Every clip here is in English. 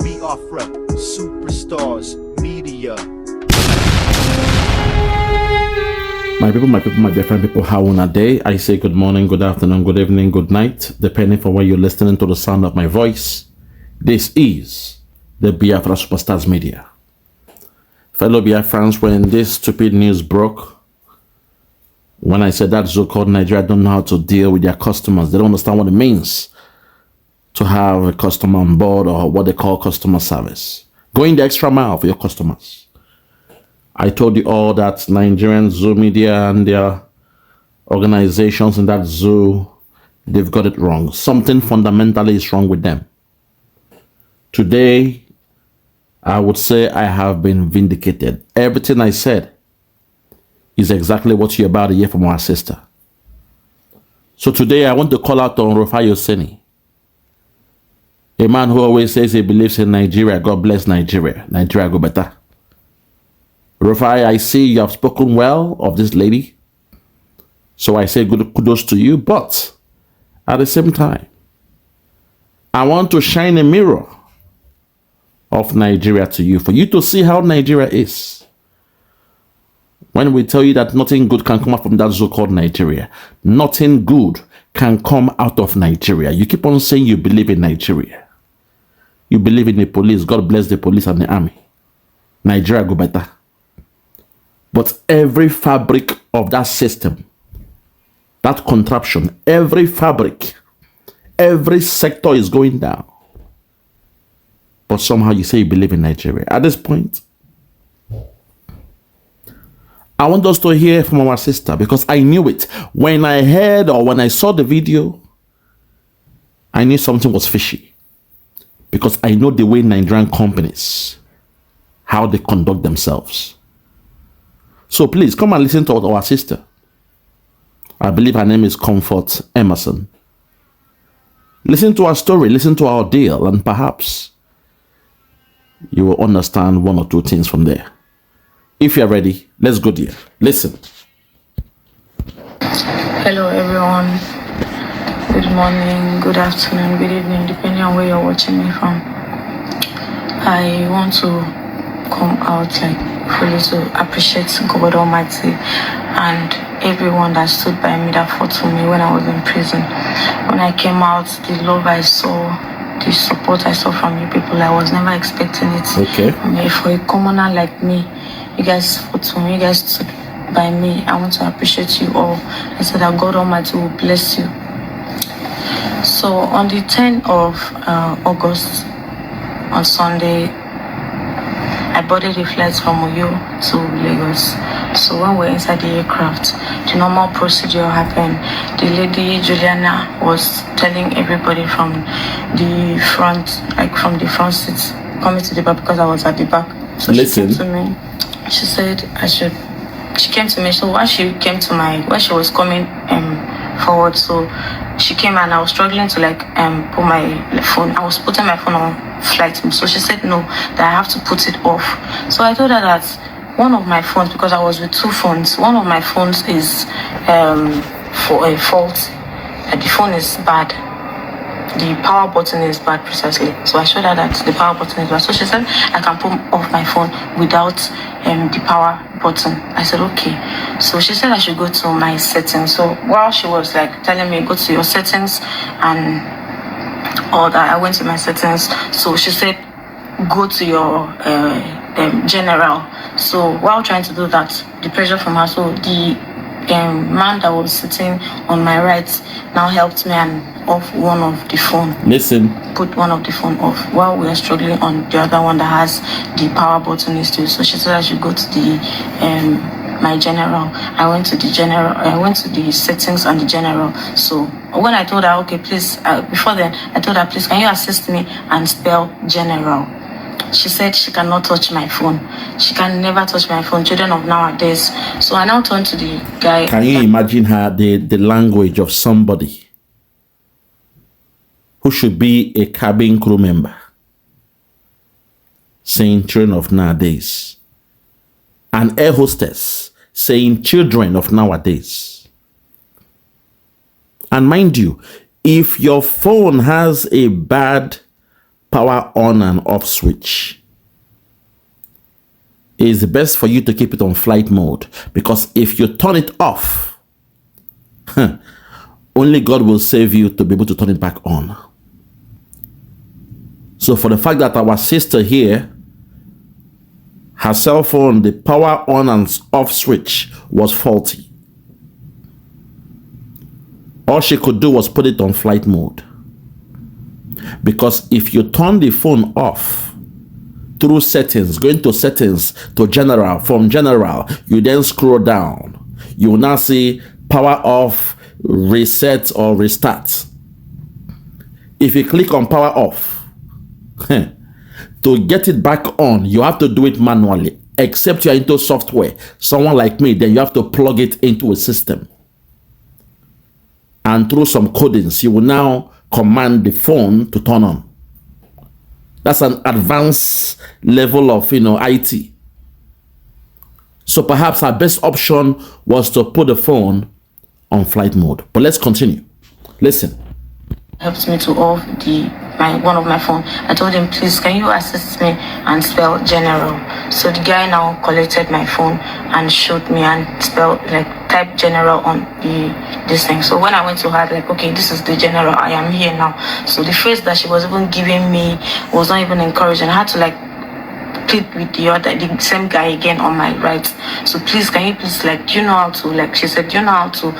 Biafra, superstars, media. My dear friend people, how on a day? I say good morning, good afternoon, good evening, good night, depending on where you're listening to the sound of my voice. This is the Biafra Superstars Media. Fellow Biafrans, when this stupid news broke, when I said that so-called Nigeria don't know how to deal with their customers, they don't understand what it means to have a customer on board, or what they call customer service. Going the extra mile for your customers. I told you all that Nigerian zoo media and their organizations in that zoo, they've got it wrong. Something fundamentally is wrong with them. Today, I would say I have been vindicated. Everything I said is exactly what you're about to hear from our sister. So today, I want to call out on Rufaii Oseni, a man who always says he believes in Nigeria. God bless Nigeria. Nigeria go better. Rufai, I see you have spoken well of this lady. So I say good kudos to you. But at the same time, I want to shine a mirror of Nigeria to you, for you to see how Nigeria is. When we tell you that nothing good can come out from that so-called Nigeria, nothing good can come out of Nigeria. You keep on saying you believe in Nigeria. You believe in the police. God bless the police and the army. Nigeria go better. But every fabric of that system, that contraption, every fabric, every sector is going down. But somehow you say you believe in Nigeria. At this point, I want us to hear from our sister, because I knew it. When I heard or when I saw the video, I knew something was fishy. Because I know the way Nigerian companies, how they conduct themselves. So please come and listen to our sister. I believe her name is Comfort Emerson. Listen to our story, listen to our ordeal, and perhaps you will understand one or two things from there. If you're ready, let's go there. Listen. Hello everyone. Good morning, good afternoon, good evening, depending on where you're watching me from. I want to come out fully to appreciate God Almighty and everyone that stood by me, that fought for me when I was in prison. When I came out, the love I saw, the support I saw from you people, I was never expecting it. Okay. For a commoner like me, you guys fought for me, you guys stood by me. I want to appreciate you all. I said that God Almighty will bless you. So on the 10th of August, on Sunday, I boarded a flight from Uyo to Lagos. So when we were inside the aircraft, the normal procedure happened. The lady Juliana was telling everybody from the front, from the front seats, coming to the back because I was at the back. So listen. She came to me. She said she came to me. So when she was coming forward, so she came and I was struggling to put my phone. I was putting my phone on flight mode. So she said no, that I have to put it off. So I told her that one of my phones, because I was with two phones, one of my phones is for a fault. The phone is bad. The power button is bad precisely. So I showed her that the power button is bad. So she said I can put off my phone without the power button. I said okay. So she said I should go to my settings. So while she was telling me go to your settings and all that, I went to my settings. So she said go to your general. So while trying to do that, the pressure from her, so the man that was sitting on my right now helped me and off one of the phone. Listen. Put one of the phone off while we are struggling on the other one that has the power button is still. So she said I should go to the my general. I went to the general. I went to the settings and the general. So when I told her okay, please, before then I told her please, can you assist me and spell general? She said she cannot touch my phone. She can never touch my phone. Children of nowadays. So I now turned to the guy. Can you imagine her the language of somebody who should be a cabin crew member saying children of nowadays? An air hostess saying children of nowadays. And mind you, if your phone has a bad power on and off switch, it's best for you to keep it on flight mode, because if you turn it off, only God will save you to be able to turn it back on. So for the fact that our sister here, her cell phone, the power on and off switch was faulty, all she could do was put it on flight mode. Because if you turn the phone off through settings, going to settings, to general, from general, you then scroll down, you will now see power off, reset or restart. If you click on power off, to get it back on, you have to do it manually, except you're into software. Someone like me, then you have to plug it into a system. And through some codings, you will now command the phone to turn on. That's an advanced level of, IT. So perhaps our best option was to put the phone on flight mode. But let's continue. Listen. Helped me to off one of my phone. I told him, please, can you assist me and spell general? So the guy now collected my phone and showed me and type general on this thing. So when I went to her, okay, this is the general, I am here now. So the phrase that she was even giving me was not even encouraging. I had to plead with the same guy again on my right. So please, can you please, do you know how to, she said, do you know how to,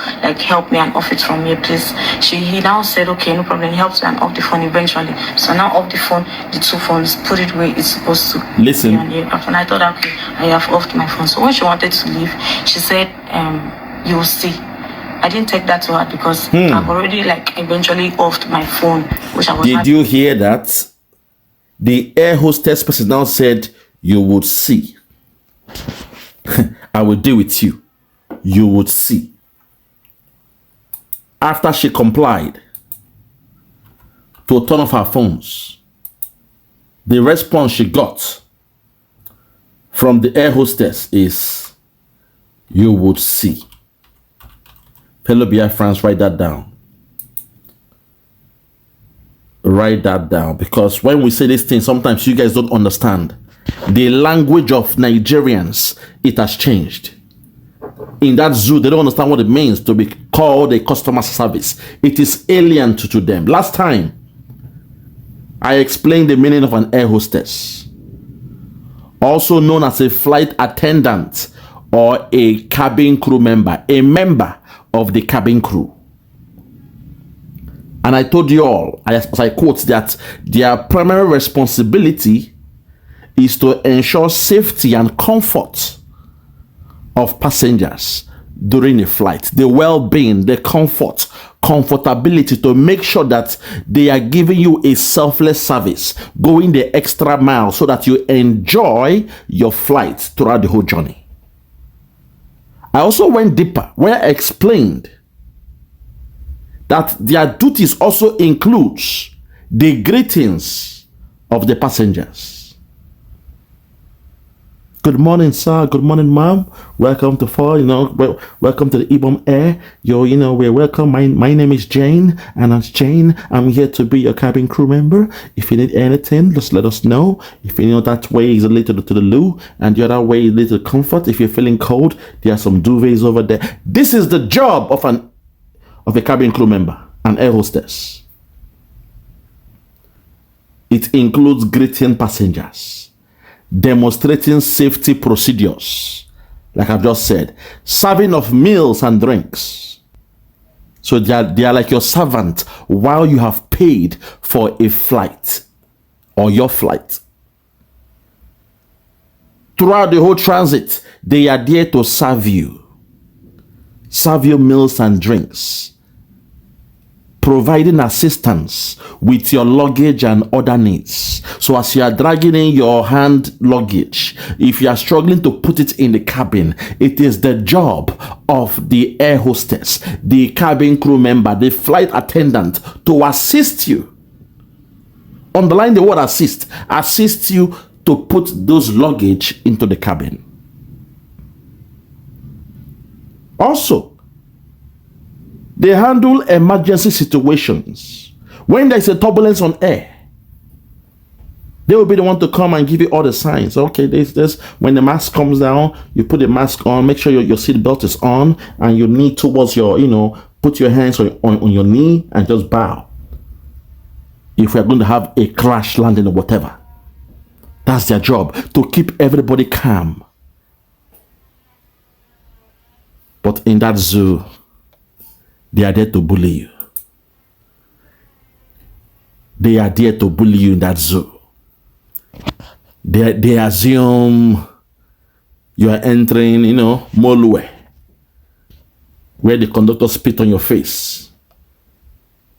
help me and off it from here, please? He now said, okay, no problem. He helped me and off the phone eventually. So now off the phone, the two phones, put it where it's supposed to. Listen. Be on the aircraft. And I thought, okay, I have offed my phone. So when she wanted to leave, she said, you will see. I didn't take that to heart because I've already, eventually offed my phone, which I was. Did you hear that? The air hostess person now said, you would see. I will deal with you. You would see. After she complied to turn off her phones, the response she got from the air hostess is, you would see. Fellow Biafrans, write that down. Write that down, because when we say this thing, sometimes you guys don't understand. The language of Nigerians, it has changed. In that zoo, they don't understand what it means to be called a customer service. It is alien to them. Last time, I explained the meaning of an air hostess, also known as a flight attendant or a cabin crew member, a member of the cabin crew. And I told you all, as I quote, that their primary responsibility is to ensure safety and comfort of passengers during a flight, the well-being, the comfortability, to make sure that they are giving you a selfless service, going the extra mile so that you enjoy your flight throughout the whole journey. I also went deeper where I explained that their duties also includes the greetings of the passengers. Good morning, sir. Good morning, ma'am. Welcome to welcome to the Ibom Air. We're welcome. My name is Jane, and as Jane, I'm here to be your cabin crew member. If you need anything, just let us know. If you know that way is a little to the loo, and the other way is a little comfort. If you're feeling cold, there are some duvets over there. This is the job of a cabin crew member, an air hostess. It includes greeting passengers, demonstrating safety procedures, like I've just said, serving of meals and drinks. So they are like your servant while you have paid for a flight or your flight. Throughout the whole transit, they are there to serve you meals and drinks, providing assistance with your luggage and other needs. So as you are dragging in your hand luggage, if you are struggling to put it in the cabin, it is the job of the air hostess, the cabin crew member, the flight attendant to assist you. Underline the word assist you to put those luggage into the cabin. Also, they handle emergency situations. When there is a turbulence on air, They will be the one to come and give you all the signs. Okay, this. When the mask comes down, you put the mask on. Make sure your seat belt is on, and you knee towards your, put your hands on your knee and just bow. If we are going to have a crash landing or whatever, that's their job, to keep everybody calm. But in that zoo, they are there to bully you. They are there to bully you in that zoo. They assume you are entering, Molue, where the conductor spit on your face.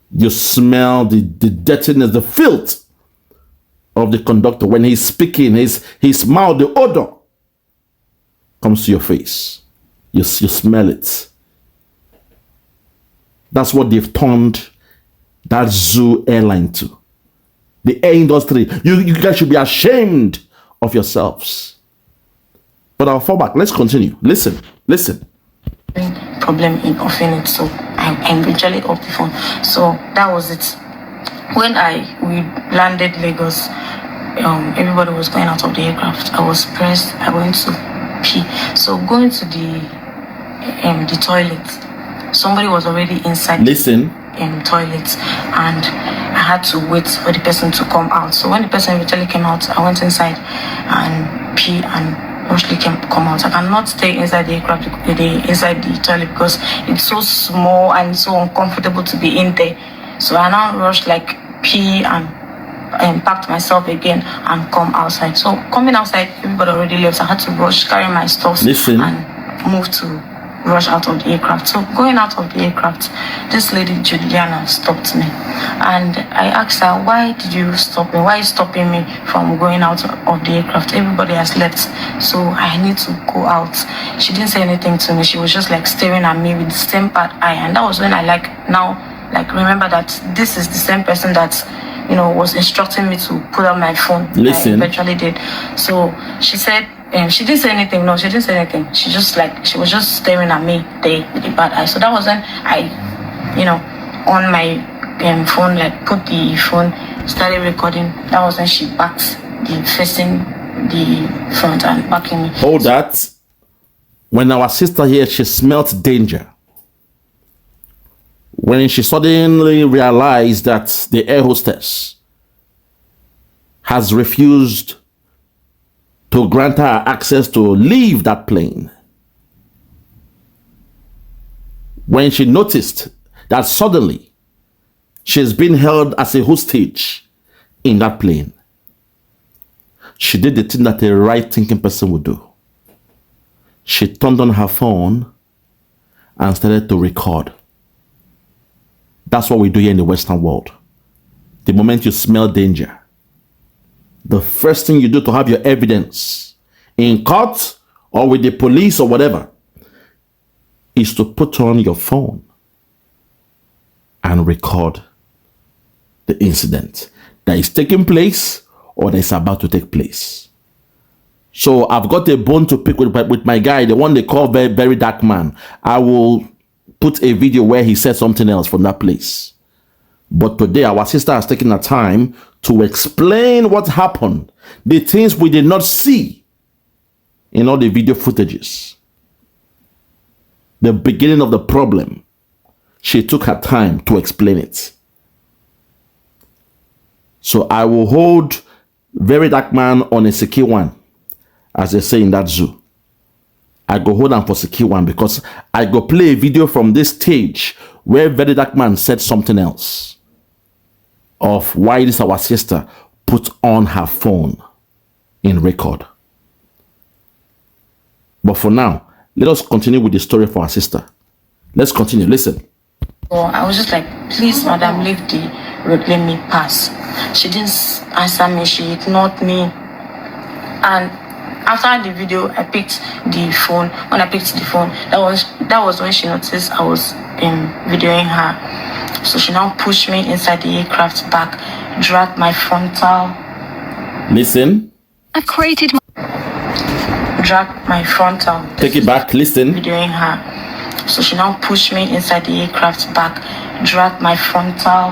You smell the dirtiness, the filth of the conductor. When he's speaking, his mouth, the odor comes to your face. You smell it. That's what they've turned that zoo airline to. The air industry. You guys should be ashamed of yourselves. But I'll fall back. Let's continue. Listen. Problem in offering it, so I eventually off the phone. So that was it. When we landed Lagos, everybody was going out of the aircraft. I was pressed. I went to pee. So going to the toilet, somebody was already inside. Listen. Toilet, and I had to wait for the person to come out. So when the person eventually came out, I went inside and pee and rushly come out. I cannot stay inside the aircraft, inside the toilet, because it's so small and so uncomfortable to be in there. So I now rushed like pee and packed myself again and come outside. So coming outside, everybody already left. I had to rush, carry my stuff and move to rush out of the aircraft. So going out of the aircraft, this lady Juliana stopped me, and I asked her, why did you stop me? Why are you stopping me from going out of the aircraft? Everybody has left, so I need to go out. She didn't say anything to me. She was just like staring at me with the same bad eye, and that was when I remember that this is the same person that was instructing me to put out my phone. Listen. I eventually did. So she said, she didn't say anything. No, she didn't say anything. She was just staring at me with the bad eye. So that was when I, on my phone, put the phone, started recording. That was when she backed facing the front and backing me. Hold that. When our sister here, she smelt danger. When she suddenly realized that the air hostess has refused to grant her access to leave that plane. When she noticed that suddenly she's been held as a hostage in that plane, she did the thing that a right-thinking person would do. She turned on her phone and started to record. That's what we do here in the Western world. The moment you smell danger, the first thing you do to have your evidence in court or with the police or whatever is to put on your phone and record the incident that is taking place or that is about to take place. So I've got a bone to pick with my guy, the one they call very, very dark man. I will put a video where he said something else from that place. But today, our sister has taken the time to explain what happened, the things we did not see in all the video footages. The beginning of the problem, she took her time to explain it. So I will hold very dark man on a secure one, as they say in that zoo. I go hold on for secure one because I go play a video from this stage where very dark man said something else of why this our sister put on her phone in record. But for now, let us continue with the story for our sister. Let's continue. Listen. So I was just like, please, madam, leave the road, let me pass. She didn't answer me. She ignored me. And after the video, I picked the phone. When I picked the phone, that was when she noticed I was videoing her. So she now pushed me inside the aircraft back, dragged my frontal. Listen. I created dragged my frontal. Take it back. Listen. Videoing her. So she now pushed me inside the aircraft back, dragged my frontal.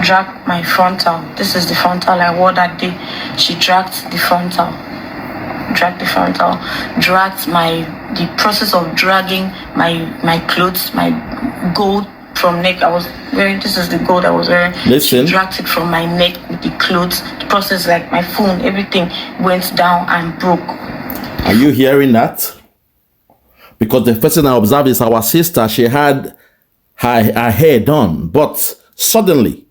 dragged my frontal. This is the frontal I wore that day. She dragged the frontal. Dragged the process of dragging my clothes, my gold from neck I was wearing. This is the gold I was wearing. Listen. She dragged it from my neck with the clothes. The process, like my phone, everything went down and broke. Are you hearing that? Because the first thing I observed is our sister, she had her hair done, but suddenly,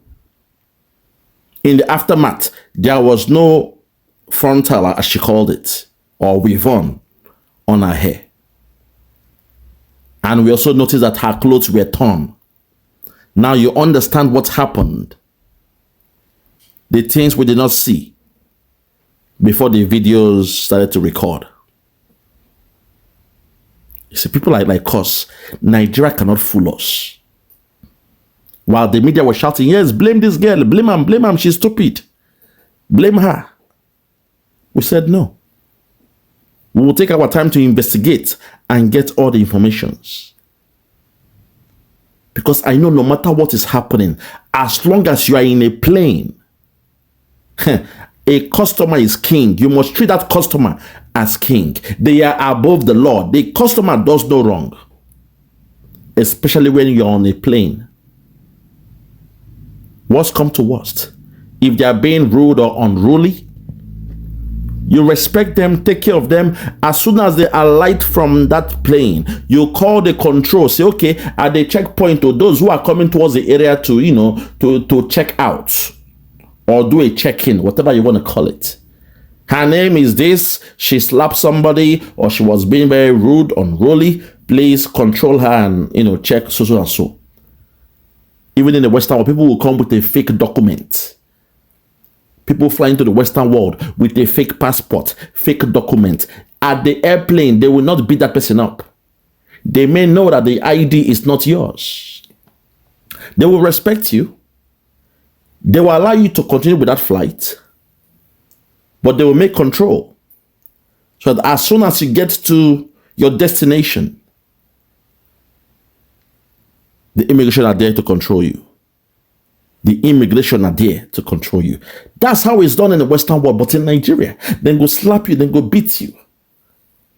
in the aftermath, there was no frontal, as she called it, or weave on her hair. And we also noticed that her clothes were torn. Now you understand what happened. The things we did not see before the videos started to record. You see, people like us, Nigeria cannot fool us. While the media was shouting, yes, blame this girl, blame her, she's stupid. Blame her. We said no. We will take our time to investigate and get all the informations. Because I know no matter what is happening, as long as you are in a plane, a customer is king. You must treat that customer as king. They are above the law. The customer does no wrong. Especially when you're on a plane. Worst come to worst. If they are being rude or unruly, you respect them, take care of them. As soon as they alight from that plane, you call the control. Say, okay, at the checkpoint, to those who are coming towards the area to check out or do a check-in, whatever you want to call it. Her name is this. She slapped somebody or she was being very rude, unruly. Please control her and check so and so. Even in the Western world, people will come with a fake document. People flying to the Western world with a fake passport, fake document. At the airplane, they will not beat that person up. They may know that the ID is not yours. They will respect you. They will allow you to continue with that flight. But they will make control. So that as soon as you get to your destination, the immigration are there to control you. The immigration are there to control you. That's how it's done in the Western world. But in Nigeria, then go slap you, then go beat you.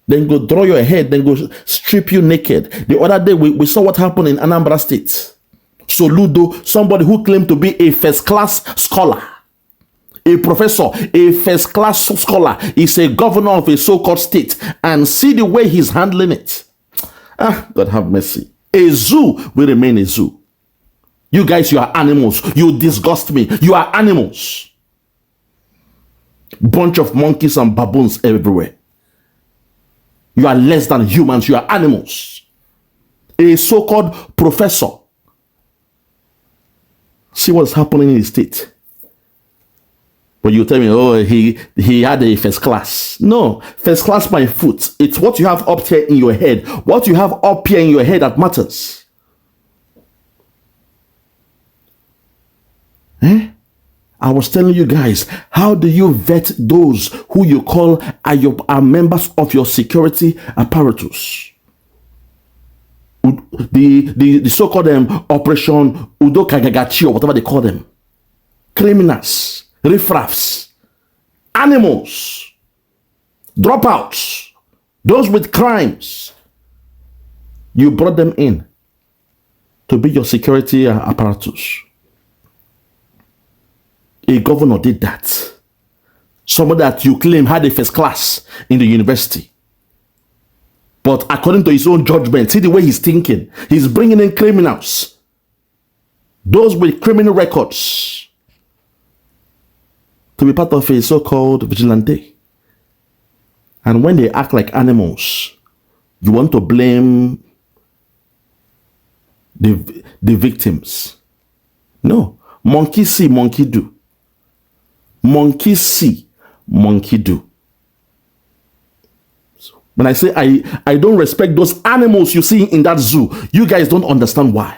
Then go draw your head, then go strip you naked. The other day, we saw what happened in Anambra State. Soludo, somebody who claimed to be a first-class scholar, a professor, a first-class scholar, is a governor of a so-called state. And see the way he's handling it. God have mercy. A zoo will remain a zoo. You guys, you are animals. You disgust me. You are animals. Bunch of monkeys and baboons everywhere. You are less than humans. You are animals. A so-called professor. See what's happening in the state. But you tell me, oh, he had a first class. No, first class by foot. It's what you have up here in your head. What you have up here in your head that matters. I was telling you guys, how do you vet those who you call are members of your security apparatus? The so-called Operation Udo Kagagachi, or whatever they call them. Criminals, riffraffs, animals, dropouts, those with crimes. You brought them in to be your security apparatus. A governor did that. Somebody that you claim had a first class in the university. But according to his own judgment, see the way he's thinking. He's bringing in criminals. Those with criminal records. To be part of a so-called vigilante. And when they act like animals, you want to blame the victims. No. Monkey see, monkey do. Monkey see, monkey do. So when I say I don't respect those animals you see in that zoo, you guys don't understand why.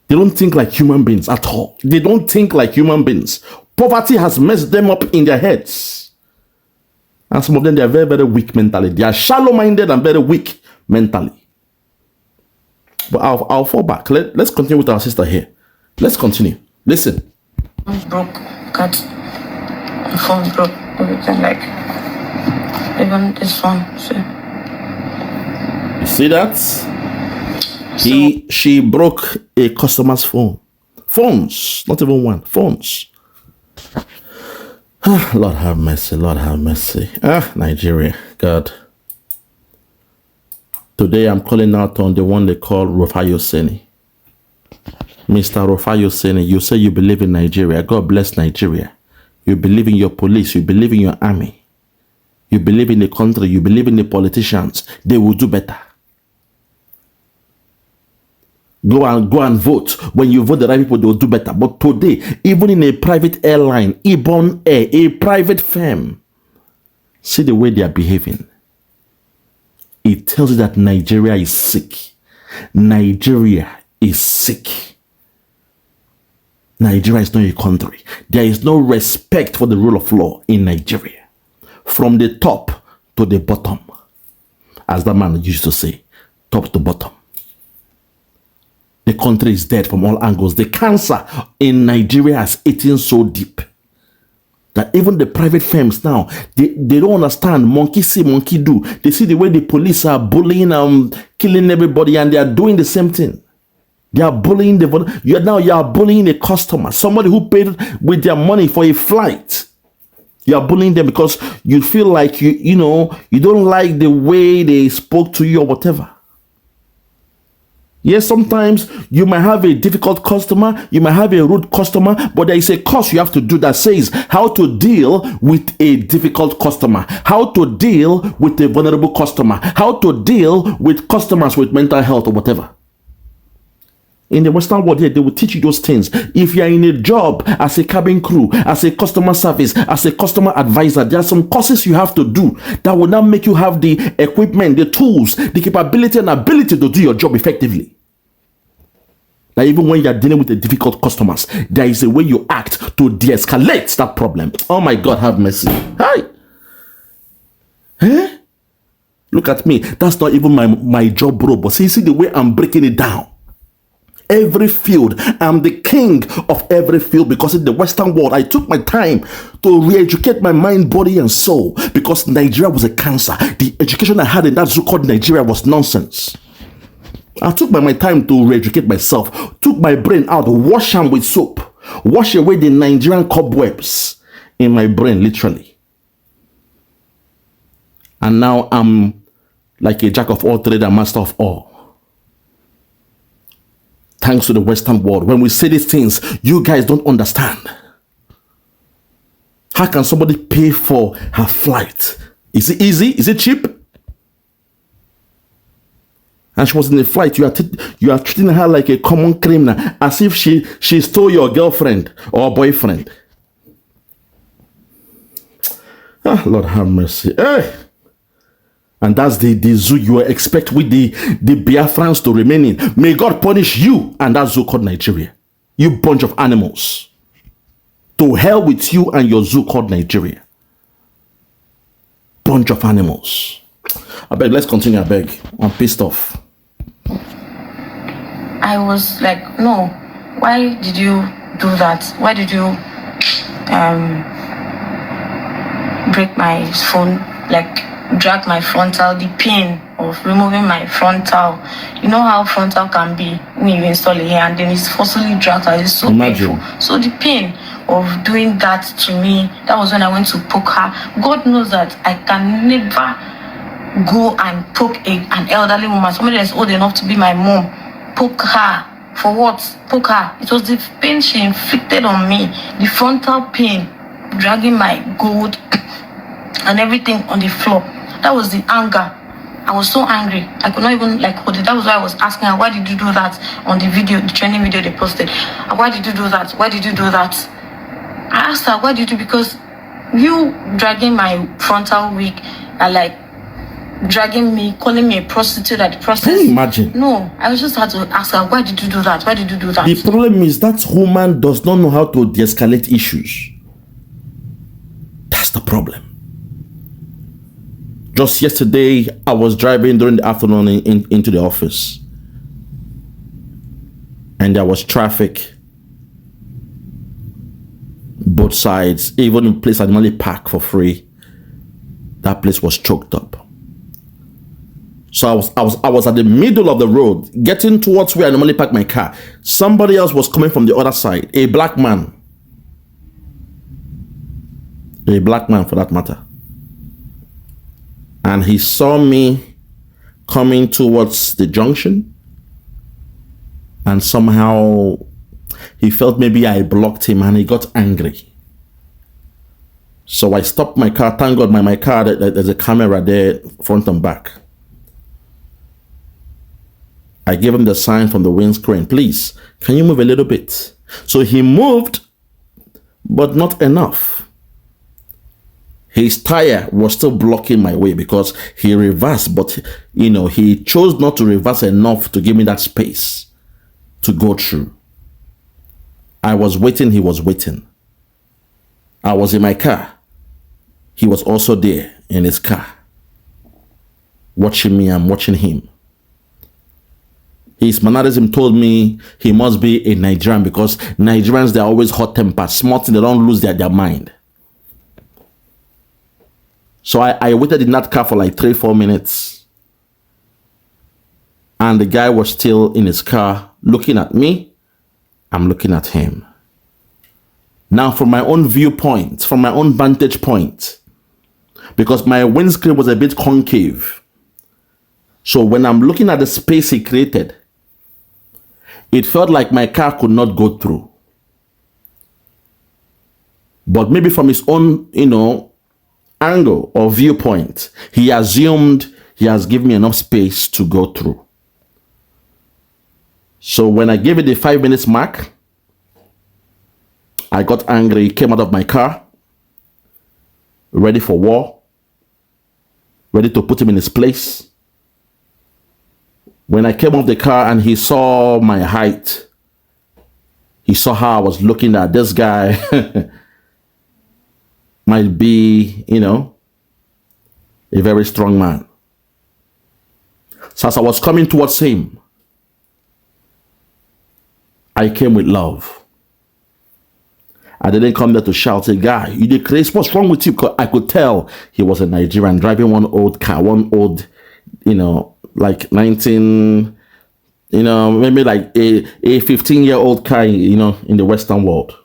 They don't think like human beings at all. They don't think like human beings. Poverty has messed them up in their heads. And some of them, they are very, very weak mentally. They are shallow-minded and very weak mentally. But I'll fall back. Let's continue with our sister here. Let's continue. Listen. Broke, cut, phone broke, everything, like, even this phone, so. You see that? She broke a customer's phone. Phones, not even one, phones. Lord have mercy, Lord have mercy. Nigeria, God. Today I'm calling out on the one they call Rufaii Oseni. Mr. Rufaii Oseni, you say you believe in Nigeria. God bless Nigeria. You believe in your police. You believe in your army. You believe in the country. You believe in the politicians. They will do better. Go and vote. When you vote the right people, they will do better. But today, even in a private airline, Ibom Air, a private firm, see the way they are behaving. It tells you that Nigeria is sick. Nigeria is sick. Nigeria is not a country. There is no respect for the rule of law in Nigeria. From the top to the bottom. As that man used to say, top to bottom. The country is dead from all angles. The cancer in Nigeria has eaten so deep that even the private firms now, they don't understand. Monkey see, monkey do. They see the way the police are bullying, killing everybody, and they are doing the same thing. They are bullying you are bullying a customer, somebody who paid with their money for a flight. You are bullying them because you feel like you don't like the way they spoke to you or whatever. Yes, sometimes you might have a difficult customer, you might have a rude customer, but there is a course you have to do that says how to deal with a difficult customer, how to deal with a vulnerable customer, how to deal with customers with mental health or whatever. In the Western world here, they will teach you those things. If you are in a job as a cabin crew, as a customer service, as a customer advisor, there are some courses you have to do that will now make you have the equipment, the tools, the capability and ability to do your job effectively. That even when you are dealing with the difficult customers, there is a way you act to de-escalate that problem. Oh my God, have mercy. Hi. Eh? Look at me. That's not even my job, bro. But see the way I'm breaking it down. Every field, I'm the king of every field, because in the Western world, I took my time to re-educate my mind, body, and soul, because Nigeria was a cancer. The education I had in that zoo called Nigeria was nonsense. I took my time to re-educate myself, took my brain out, wash them with soap, wash away the Nigerian cobwebs in my brain, literally. And now I'm like a jack of all trades and master of all. Thanks to the Western world. When we say these things, you guys don't understand. How can somebody pay for her flight? Is it easy? Is it cheap? And she was in the flight. You are treating her like a common criminal, as if she stole your girlfriend or boyfriend. Lord have mercy. Hey. And that's the zoo you expect with the Biafrans to remain in. May God punish you and that zoo called Nigeria. You bunch of animals. To hell with you and your zoo called Nigeria. Bunch of animals. I beg, let's continue, I beg. I'm pissed off. I was like, no, why did you do that? Why did you break my phone, like drag my frontal, the pain of removing my frontal. You know how frontal can be when you install it here and then it's forcibly dragged out. It's so painful. So the pain of doing that to me, that was when I went to poke her. God knows that I can never go and poke an elderly woman, somebody that's old enough to be my mom. Poke her. For what? Poke her. It was the pain she inflicted on me. The frontal pain, dragging my gold and everything on the floor. That was the anger. I was so angry. I could not even hold it. That was why I was asking her, why did you do that on the video, the training video they posted? Why did you do that? Why did you do that? I asked her, why did you do? Because you dragging my frontal wig and dragging me, calling me a prostitute at the process. Can you imagine? No, I was just had to ask her, why did you do that? Why did you do that? The problem is that woman does not know how to de-escalate issues. That's the problem. Just yesterday, I was driving during the afternoon into the office. And there was traffic both sides, even in place I normally park for free, that place was choked up. So I was at the middle of the road, getting towards where I normally park my car. Somebody else was coming from the other side, a black man for that matter. And he saw me coming towards the junction, and somehow he felt maybe I blocked him, and he got angry. So I stopped my car. Thank God my car, there's a camera there, front and back. I gave him the sign from the windscreen, please, can you move a little bit? So he moved, but not enough. His tire was still blocking my way because he reversed, but he chose not to reverse enough to give me that space to go through. I was waiting, he was waiting. I was in my car. He was also there in his car. Watching me, I'm watching him. His mannerism told me he must be a Nigerian because Nigerians, they're always hot-tempered, smart, they don't lose their mind. So I waited in that car for like 3-4 minutes. And the guy was still in his car looking at me. I'm looking at him. Now from my own viewpoint, from my own vantage point, because my windscreen was a bit concave. So when I'm looking at the space he created, it felt like my car could not go through. But maybe from his own, angle or viewpoint, he assumed he has given me enough space to go through. So when I gave it the 5 minutes mark, I got angry, came out of my car, ready for war, ready to put him in his place. When I came off the car and he saw my height, he saw how I was looking at this guy, might be, a very strong man. So as I was coming towards him, I came with love. I didn't come there to shout, "Hey guy, you did crazy, what's wrong with you?" Because I could tell he was a Nigerian driving one old car, like 19, maybe like a 15-year-old car, in the Western world.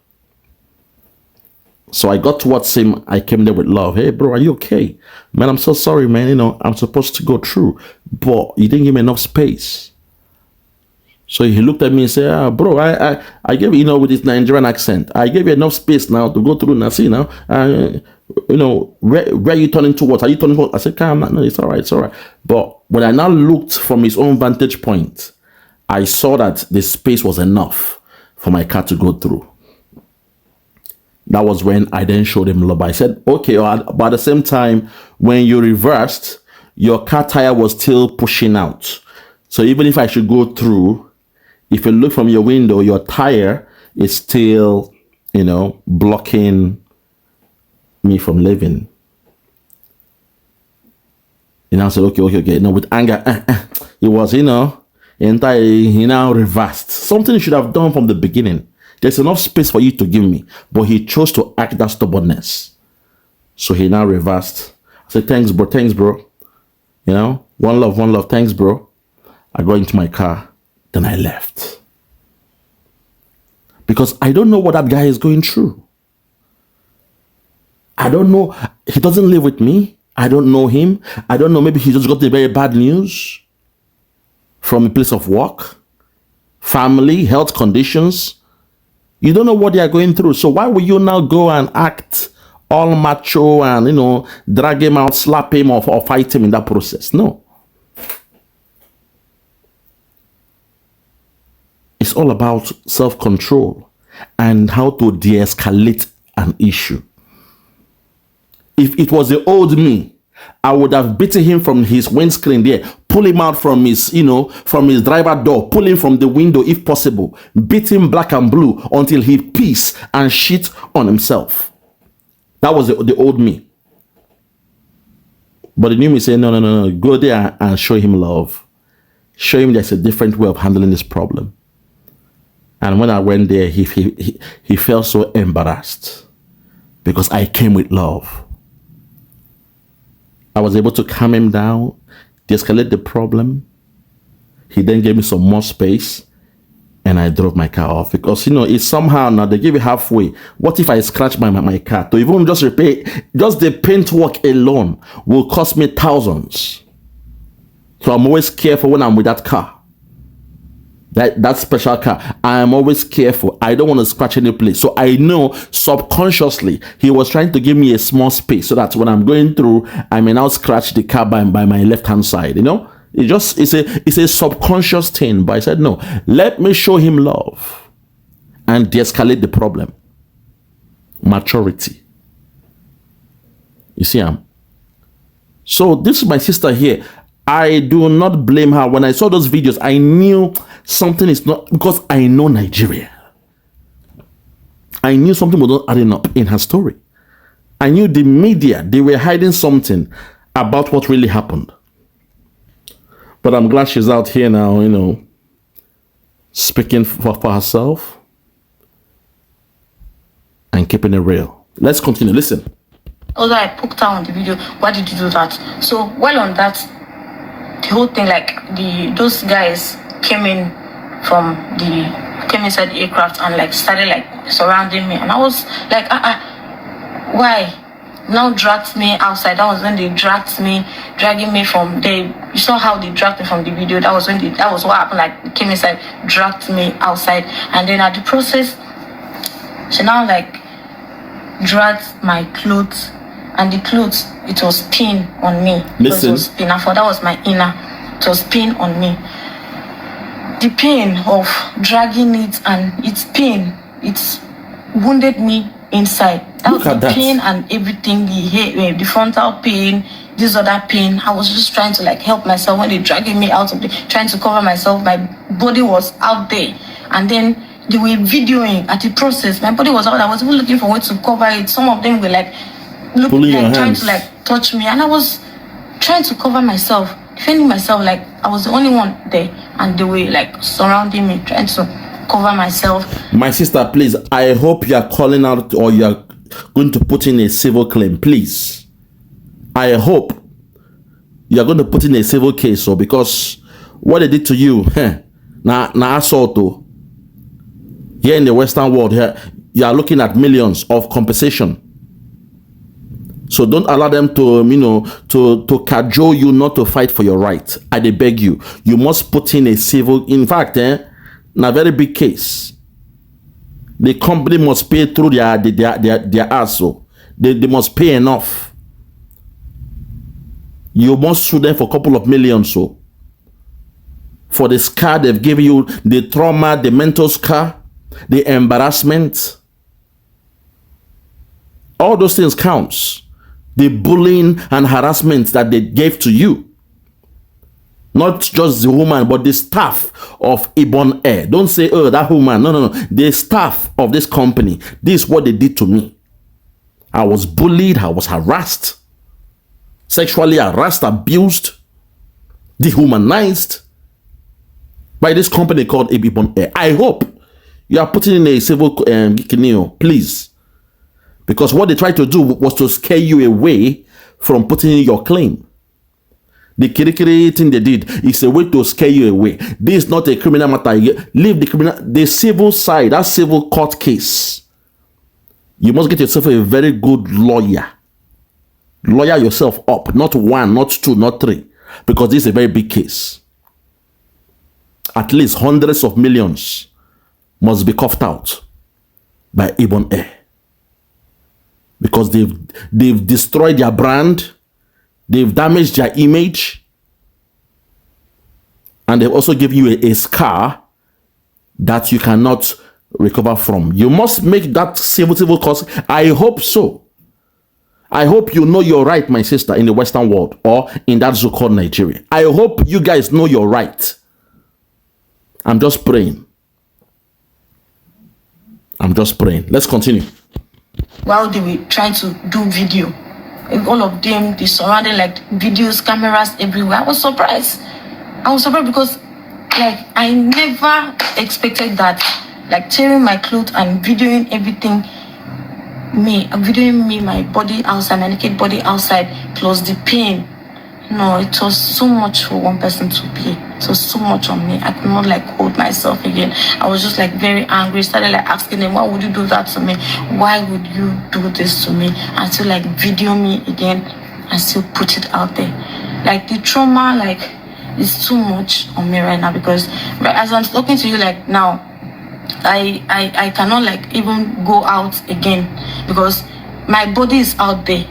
So I got towards him. I came there with love. "Hey, bro, are you okay? Man, I'm so sorry, man. I'm supposed to go through, but you didn't give me enough space." So he looked at me and said, "Bro, I gave you, with this Nigerian accent, I gave you enough space now to go through. Now, see now, where are you turning towards? Are you turning towards?" I said, "Calm, no, it's all right, it's all right." But when I now looked from his own vantage point, I saw that the space was enough for my car to go through. That was when I then showed him love. I said, "Okay," but at the same time, when you reversed, your car tire was still pushing out. So even if I should go through, if you look from your window, your tire is still, blocking me from living. And I said, okay. With anger, it was, he now reversed. Something you should have done from the beginning. There's enough space for you to give me, but he chose to act that stubbornness. So he now reversed. I said, thanks, bro. One love, thanks, bro. I got into my car, then I left. Because I don't know what that guy is going through. I don't know. He doesn't live with me. I don't know him. I don't know. Maybe he just got the very bad news from a place of work, family, health conditions. You don't know what they are going through. So why will you now go and act all macho and, drag him out, slap him or fight him in that process? No. It's all about self-control and how to de-escalate an issue. If it was the old me, I would have beaten him from his windscreen there, pull him out from his, from his driver door, pull him from the window if possible, beat him black and blue until he pees and shit on himself. That was the old me. But the new me said, no, go there and show him love. Show him there's a different way of handling this problem. And when I went there, he felt so embarrassed. because I came with love. I was able to calm him down, de-escalate the problem. He then gave me some more space, and I drove my car off because, you know, it's somehow now they give you halfway. What if I scratch my car? To even just repair, just the paint work alone will cost me thousands. So I'm always careful when I'm with that car. That special car, I am always careful. I don't want to scratch any place. So I know subconsciously he was trying to give me a small space so that when I'm going through, I may now scratch the car by my left-hand side, you know? It's a subconscious thing. But I said, no, let me show him love and de-escalate the problem. Maturity. You see, so this is my sister here. I do not blame her. When I saw those videos, I knew something is not, because I know Nigeria. I knew something was not adding up in her story. I knew the media, they were hiding something about what really happened. But I'm glad she's out here now, you know, speaking for herself and keeping it real. Let's continue. Listen. Although I poked her on the video, why did you do that? So while on that, the whole thing, like those guys came inside the aircraft and like started like surrounding me, and I was like, why? Now dragged me outside. That was when they dragging me from there. You saw how they dragged me from the video. That was what happened. Like they came inside, dragged me outside, and then at the process, she now like dragged my clothes, and the clothes, it was pin on me. Listen. It was pin. I thought that was my inner. It was pin on me. The pain of dragging it and its pain, it's wounded me inside. That was the pain and everything, the frontal pain, this other pain. I was just trying to like help myself when they dragging me out of the, trying to cover myself. My body was out there, and then they were videoing at the process. My body was out. I was even looking for a way to cover it. Some of them were like looking, like trying to like touch me, and I was trying to cover myself, defending myself. Like I was the only one there, and they were like surrounding me, trying to cover myself. My sister, please, I hope you are calling out or you are going to put in a civil claim, please. I hope you are going to put in a civil case, so because what they did to you, na assault. Here in the Western world, here you are looking at millions of compensation. So don't allow them to, you know, to cajole you not to fight for your right. I beg you. You must put in a civil. In fact, in a very big case, the company must pay through their ass. So they must pay enough. You must sue them for a couple of millions. So for the scar they've given you, the trauma, the mental scar, the embarrassment, all those things counts. The bullying and harassment that they gave to you. Not just the woman, but the staff of Ibom Air. Don't say, oh, that woman. No. The staff of this company. This is what they did to me. I was bullied. I was harassed. Sexually harassed, abused, dehumanized by this company called Ibom Air. I hope you are putting in a civil please. Because what they tried to do was to scare you away from putting in your claim. The kirikiri thing they did is a way to scare you away. This is not a criminal matter. Leave the civil side, that civil court case. You must get yourself a very good lawyer. Lawyer yourself up. Not one, not two, not three. Because this is a very big case. At least hundreds of millions must be coughed out by Ibom Air. Because they've destroyed their brand, they've damaged their image, and they've also given you a scar that you cannot recover from. You must make that civil cause. I hope so. I hope you know your right, my sister, in the Western world or in that so-called Nigeria. I hope you guys know your right. I'm just praying. Let's continue. While they were trying to do video, and all of them, they surrounded like videos, cameras everywhere. I was surprised because like I never expected that, like tearing my clothes and videoing everything me, videoing me, my body outside, my naked body outside, plus the pain. No, it was so much for one person to play. It was so much on me. I could not like hold myself again. I was just like very angry. Started like asking them, why would you do that to me? Why would you do this to me? And still like video me again and still put it out there. Like the trauma, like, is too much on me right now, because as I'm talking to you like now, I cannot like even go out again because my body is out there.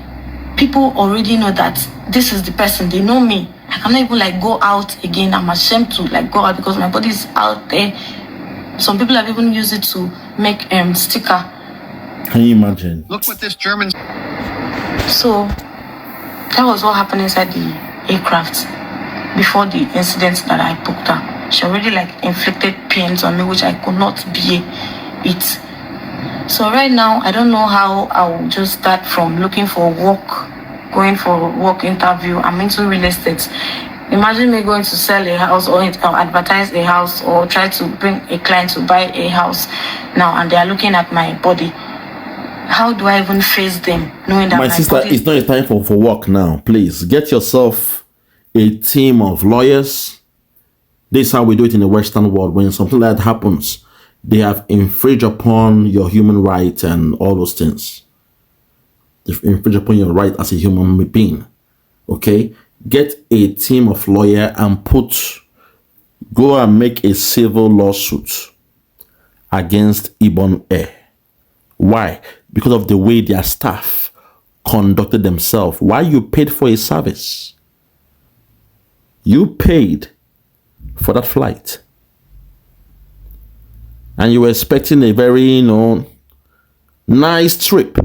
People already know that this is the person. They know me. I cannot even like go out again. I'm ashamed to like go out because my body is out there. Some people have even used it to make sticker. Can you imagine? Look what this German. So that was what happened inside the aircraft before the incident that I booked her. She already like inflicted pains on me, which I could not bear it. So right now, I don't know how I will just start from looking for work, going for a work interview. I'm into real estate. Imagine me going to sell a house or advertise a house or try to bring a client to buy a house now, and they are looking at my body. How do I even face them knowing that my sister, body... it's not a time for work now. Please get yourself a team of lawyers. This is how we do it in the Western world. When something like that happens, they have infringed upon your human rights and all those things. They've infringed upon your right as a human being. Okay? Get a team of lawyers and go and make a civil lawsuit against Ibom Air. Why? Because of the way their staff conducted themselves. Why? You paid for a service. You paid for that flight. And you were expecting a very, nice trip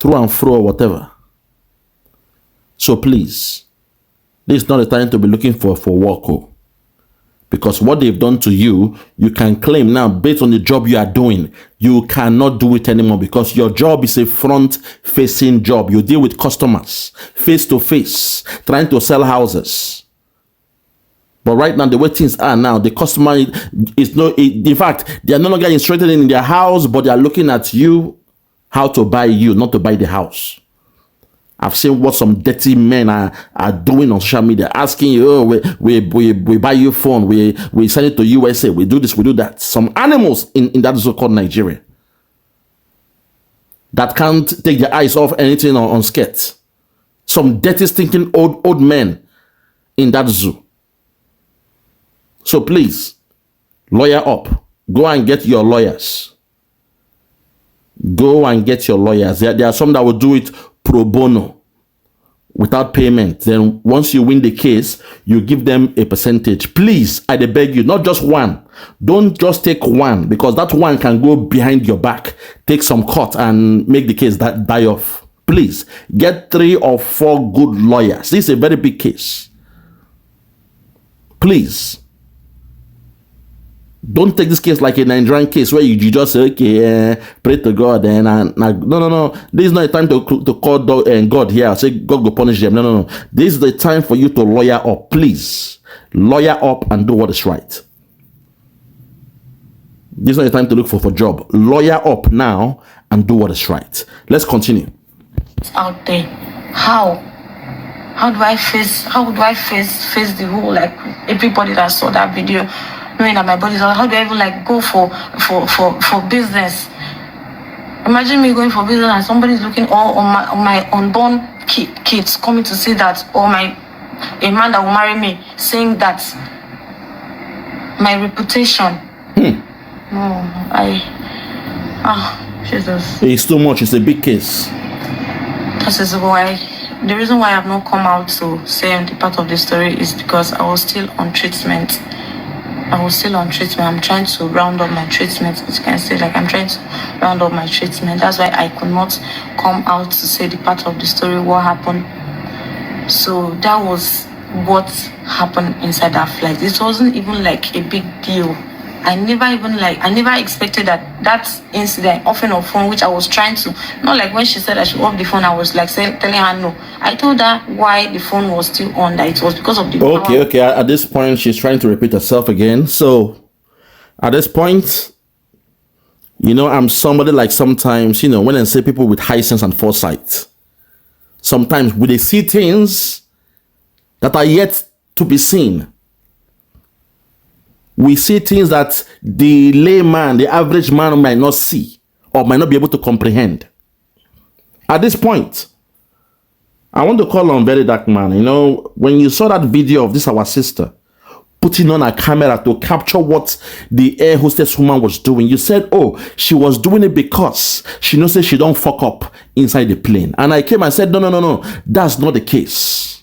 through and through or whatever. So please, this is not a time to be looking for work. Because what they've done to you, you can claim now based on the job you are doing, you cannot do it anymore because your job is a front-facing job. You deal with customers face-to-face, trying to sell houses. But right now, the way things are now, the customer is in fact, they are no longer interested in their house, but they are looking at you, how to buy you, not to buy the house. I've seen what some dirty men are doing on social media, asking you, oh, we buy you phone, we send it to USA, we do this, we do that. Some animals in that so-called Nigeria that can't take their eyes off anything on skirts. Some dirty, stinking old men in that zoo. So please, lawyer up. Go and get your lawyers. Go and get your lawyers. There are some that will do it pro bono, without payment. Then once you win the case, you give them a percentage. Please, I beg you, not just one. Don't just take one, because that one can go behind your back, take some cut and make the case die off. Please, get 3 or 4 good lawyers. This is a very big case. Please. Don't take this case like a Nigerian case where you just say, okay, pray to God. No. This is not a time to call God here. Say God will punish them. No. This is the time for you to lawyer up. Please. Lawyer up and do what is right. This is not a time to look for job. Lawyer up now and do what is right. Let's continue. Out there. How do I face the whole, like, everybody that saw that video, knowing that my body's out? How do I even like go for business? Imagine me going for business and somebody's looking all on my unborn kids coming to see that, or a man that will marry me saying that my reputation. Jesus. It's too much. It's a big case. This is why. The reason why I have not come out to say the part of the story is because I was still on treatment. I'm trying to round up my treatment. As you can see, like, I'm trying to round up my treatment. That's why I could not come out to say the part of the story, what happened. So that was what happened inside that flight. It wasn't even like a big deal. I never expected that incident, offering her phone, which I was trying to, not like when she said I should off the phone, I was like telling her no. I told her why the phone was still on, that it was because of the Okay. At this point, she's trying to repeat herself again. So, at this point, You know, I'm somebody like sometimes, you know, when I say people with high sense and foresight, sometimes we they see things that are yet to be seen. We see things that the layman, the average man might not see or might not be able to comprehend. At this point, I want to call on Very Dark Man. You know, when you saw that video of this our sister putting on a camera to capture what the air hostess woman was doing, you said, oh, she was doing it because she knows that she don't fuck up inside the plane. And I came and said, no, that's not the case.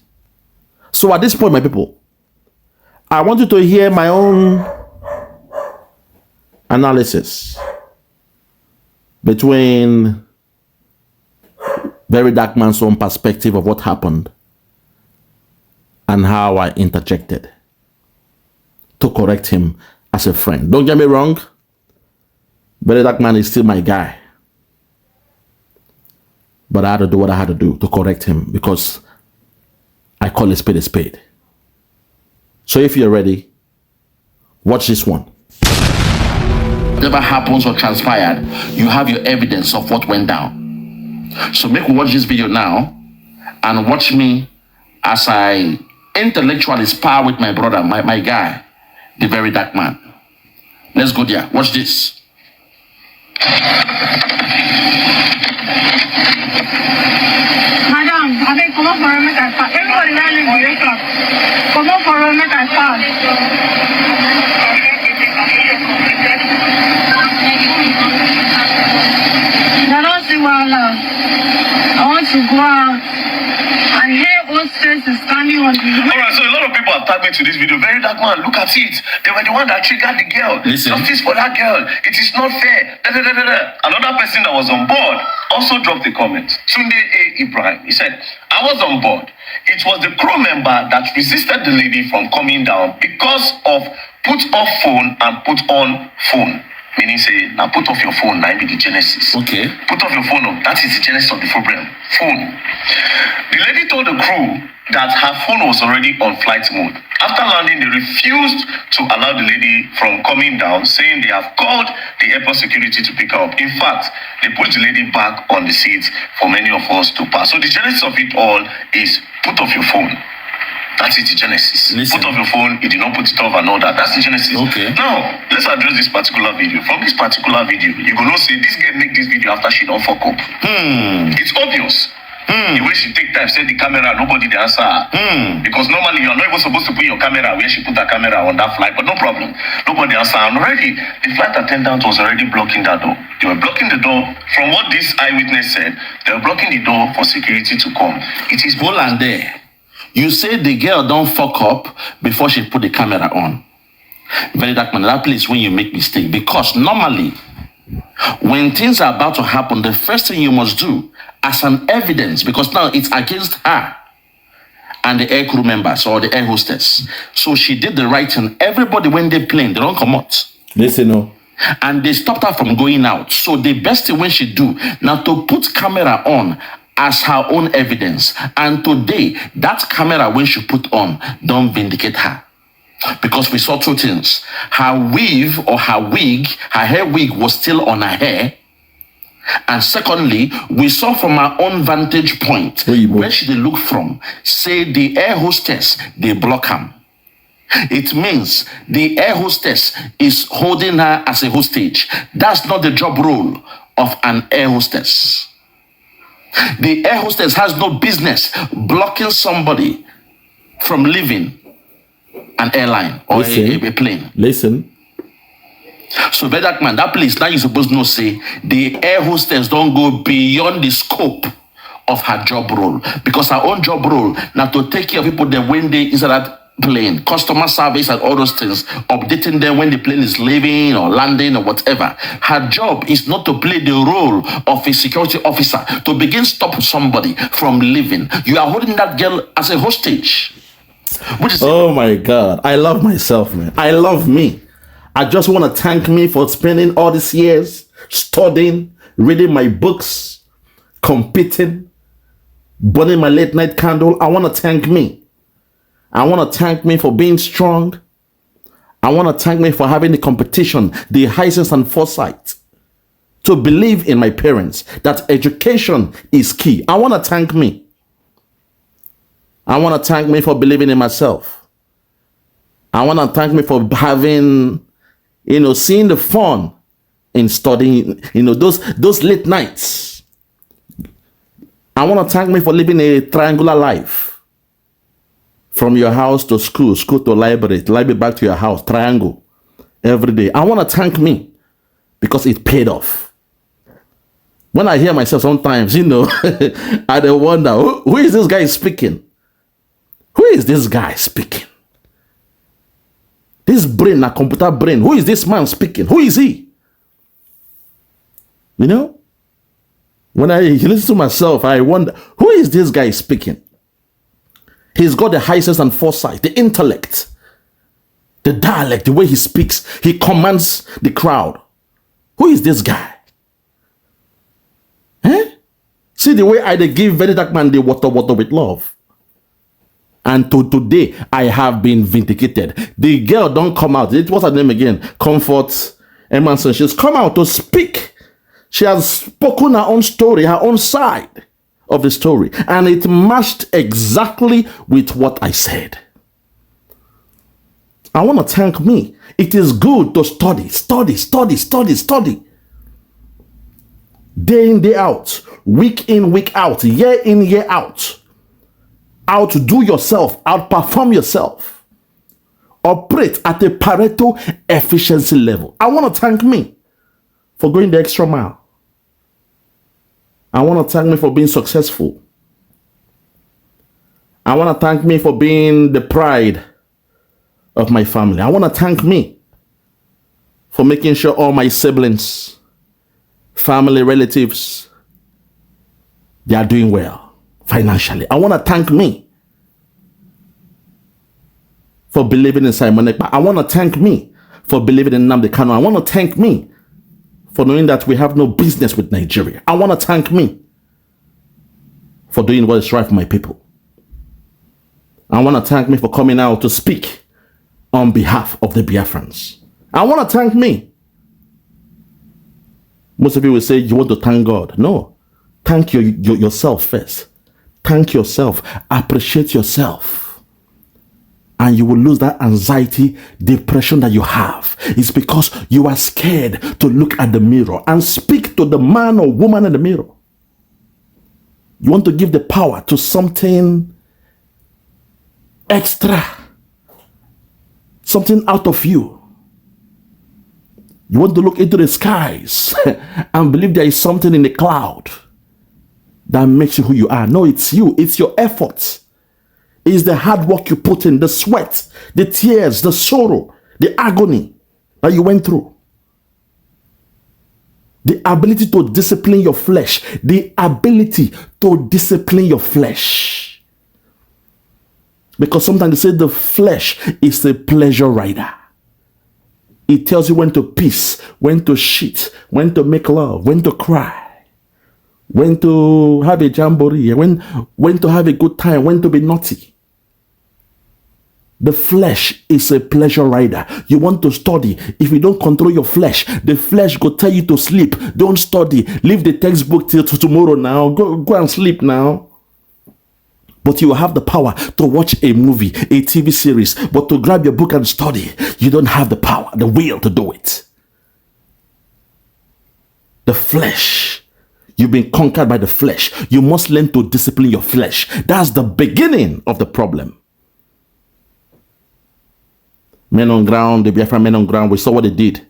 So at this point, my people, I want you to hear my own analysis between Very Dark Man's own perspective of what happened and how I interjected to correct him as a friend. Don't get me wrong, Very Dark Man is still my guy. But I had to do what I had to do to correct him because I call a spade a spade. So if you're ready, watch this one. Whatever happens or transpired, you have your evidence of what went down. So make me watch this video now and watch me as I intellectually spar with my brother, my guy, the Very Dark Man. Let's go there. Watch this. Madam, I think come on for a minute and pass. Everybody now leave the aircraft. Come on for a minute and pass. I don't see why I want to go out and hear Hostess is standing on the Alright, so a lot of people have tagged me to this video. Very Dark Man, look at it. They were the one that triggered the girl. Listen. Justice for that girl. It is not fair. Another person that was on board also dropped a comment. Tunde A. Ibrahim. He said, I was on board. It was the crew member that resisted the lady from coming down because of put off phone and put on phone. Meaning say, now put off your phone, now be the genesis. Okay. Put off your phone, that is the genesis of the problem. Phone. The lady told the crew that her phone was already on flight mode. After landing, they refused to allow the lady from coming down, saying they have called the airport security to pick her up. In fact, they put the lady back on the seat for many of us to pass. So the genesis of it all is put off your phone. That is the genesis. Listen. Put off your phone, you did not put it off and all that. That's the genesis. Okay. Now, let's address this particular video. From this particular video, you gonna say this girl make this video after she don't fuck up. It's obvious. The way she take time, set the camera, nobody the answer. Because normally you're not even supposed to put your camera where she put her camera on that flight, but no problem. Nobody answer. And already, the flight attendant was already blocking that door. They were blocking the door. From what this eyewitness said, they were blocking the door for security to come. It is Hold on there. You say the girl don't fuck up before she put the camera on. Very Dark Man, that place when you make mistake. Because normally, when things are about to happen, the first thing you must do as an evidence, because now it's against her and the air crew members or the air hostess. So she did the right thing. Everybody when they plane, they don't come out. Listen, no. And they stopped her from going out. So the best thing when she do, now to put camera on as her own evidence. And today, that camera when she put on, don't vindicate her. Because we saw two things. Her weave or her wig, her hair wig was still on her hair. And secondly, we saw from our own vantage point, where she look from, say the air hostess, they block him. It means the air hostess is holding her as a hostage. That's not the job role of an air hostess. The air hostess has no business blocking somebody from leaving an airline or a plane. Listen. So, Very Dark Man, that place now you're supposed to know, say, the air hostess don't go beyond the scope of her job role. Because her own job role, now to take care of people that when they inside that plane, customer service and all those things, updating them when the plane is leaving or landing or whatever. Her job is not to play the role of a security officer to begin stop somebody from leaving. You are holding that girl as a hostage. Which is oh my God. I love myself, man. I love me. I just want to thank me for spending all these years studying, reading my books, competing, burning my late night candle. I want to thank me. I want to thank me for being strong. I want to thank me for having the competition, the high sense and foresight to believe in my parents that education is key. I want to thank me. I want to thank me for believing in myself. I want to thank me for having, seeing the fun in studying, those late nights. I want to thank me for living a triangular life. From your house to school, school to library back to your house, triangle, every day. I want to thank me because it paid off. When I hear myself sometimes, I don't wonder, who is this guy speaking? Who is this guy speaking? This brain, a computer brain, who is this man speaking? Who is he? When I listen to myself, I wonder, who is this guy speaking? He's got the high sense and foresight, the intellect, the dialect, the way he speaks. He commands the crowd. Who is this guy? See the way I give very dark man the water with love. And today, I have been vindicated. The girl don't come out. What's her name again? Comfort EMMANSON. She's come out to speak. She has spoken her own story, her own side of the story. And it matched exactly with what I said. I want to thank me. It is good to study. Day in, day out. Week in, week out. Year in, year out. Outdo yourself, outperform yourself, operate at a Pareto efficiency level. I want to thank me for going the extra mile. I want to thank me for being successful. I want to thank me for being the pride of my family. I want to thank me for making sure all my siblings, family, relatives, they are doing well financially. I want to thank me for believing in Simon Ekpa. I want to thank me for believing in Nnamdi Kanu. I want to thank me for knowing that we have no business with Nigeria. I want to thank me for doing what is right for my people. I want to thank me for coming out to speak on behalf of the Biafrans. I want to thank me. Most of you will say you want to thank God. No. Thank yourself first. Thank yourself. Appreciate yourself. And you will lose that anxiety, depression that you have. It's because you are scared to look at the mirror and speak to the man or woman in the mirror. You want to give the power to something extra. Something out of you. You want to look into the skies and believe there is something in the cloud that makes you who you are. No, it's you. It's your efforts. It's the hard work you put in, the sweat, the tears, the sorrow, the agony that you went through. The ability to discipline your flesh. The ability to discipline your flesh. Because sometimes they say the flesh is a pleasure rider. It tells you when to piss, when to shit, when to make love, when to cry. When to have a jamboree, when to have a good time, when to be naughty. The flesh is a pleasure rider. You want to study. If you don't control your flesh, the flesh go tell you to sleep. Don't study. Leave the textbook till tomorrow now. Go and sleep now. But you have the power to watch a movie, a TV series. But to grab your book and study, you don't have the power, the will to do it. The flesh. You've been conquered by the flesh. You must learn to discipline your flesh. That's the beginning of the problem. Men on ground, the Biafra men on ground, we saw what they did.